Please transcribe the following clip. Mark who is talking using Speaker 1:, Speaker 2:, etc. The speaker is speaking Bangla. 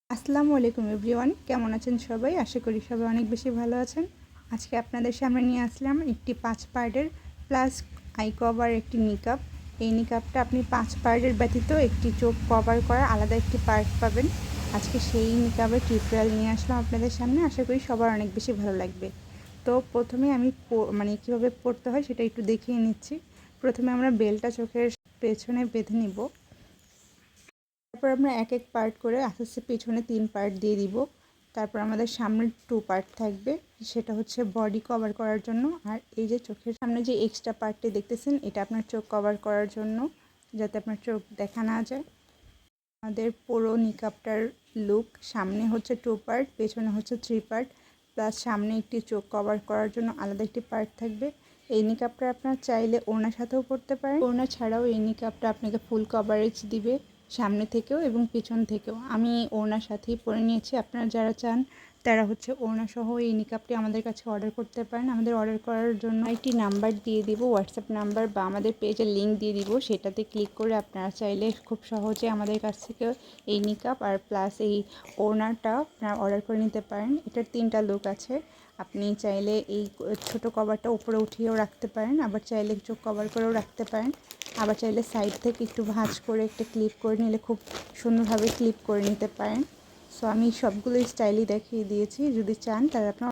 Speaker 1: আসসালামু আলাইকুম এভরিওয়ান, কেমন আছেন সবাই? আশা করি সবাই অনেক বেশি ভালো আছেন। আজকে আপনাদের সামনে নিয়ে আসলাম একটি 5 পার্টের প্লাস আই কভার একটি নিকাব। এই নিকাবটা আপনি 5 পার্টের ব্যতীত একটি চোখ কভার করা আলাদা একটি পার্ট পাবেন। আজকে সেই নিকাবের টিউটোরিয়াল নিয়ে আসলাম আপনাদের সামনে। আশা করি সবার অনেক বেশি ভালো লাগবে। তো প্রথমে আমি কীভাবে পরতে হয় সেটা একটু দেখিয়ে নিচ্ছি। প্রথমে আমরা বেলটা চোখের পেছনে বেঁধে নিব। তারপর আমরা এক এক পার্ট করে আস্তে আস্তে পেছনে 3 পার্ট দিয়ে দিব। তারপর আমাদের সামনে 2 পার্ট থাকবে, সেটা হচ্ছে বডি কভার করার জন্য। আর এই যে চোখের সামনে যে এক্সট্রা পার্টটি দেখতেছেন, এটা আপনার চোখ কভার করার জন্য, যাতে আপনার চোখ দেখা না যায়। আমাদের পুরো নিকাবটার লুক সামনে হচ্ছে 2 পার্ট, পেছনে হচ্ছে 3 পার্ট, প্লাস সামনে একটি চোখ কভার করার জন্য আলাদা একটি পার্ট থাকবে। এই নিকাবটা আপনার চাইলে ওড়নার সাথেও পরতে পারেন। ওড়না ছাড়াও এই নিকাবটা আপনাকে ফুল কভারেজ দিবে সামনে থেকেও এবং পিছন থেকেও। আমি ওড়নার সাথেই পরে নিয়েছি। আপনারা যারা চান তারা হচ্ছে ওড়না সহ এই নিকাবটি আমাদের কাছে অর্ডার করতে পারেন। আমাদের অর্ডার করার জন্য একটি নাম্বার দিয়ে দিব, হোয়াটসঅ্যাপ নাম্বার বা আমাদের পেজের লিঙ্ক দিয়ে দিব। সেটাতে ক্লিক করে আপনারা চাইলে খুব সহজে আমাদের কাছ থেকে এই নিকাব আর প্লাস এই ওড়নাটা আপনারা অর্ডার করে নিতে পারেন। এটার 3টা লুক আছে। আপনি চাইলে এই ছোট কভারটা উপরে উঠিয়েও রাখতে পারেন, আবার চাইলে চোখ কভার করেও রাখতে পারেন, আবার চাইলে সাইড থেকে একটু ভাঁজ করে একটা ক্লিপ করে নিলে খুব সুন্দরভাবে ক্লিপ করে নিতে পারেন। সো আমি সবগুলো স্টাইলই দেখিয়ে দিয়েছি। যদি চান তাহলে আপনারা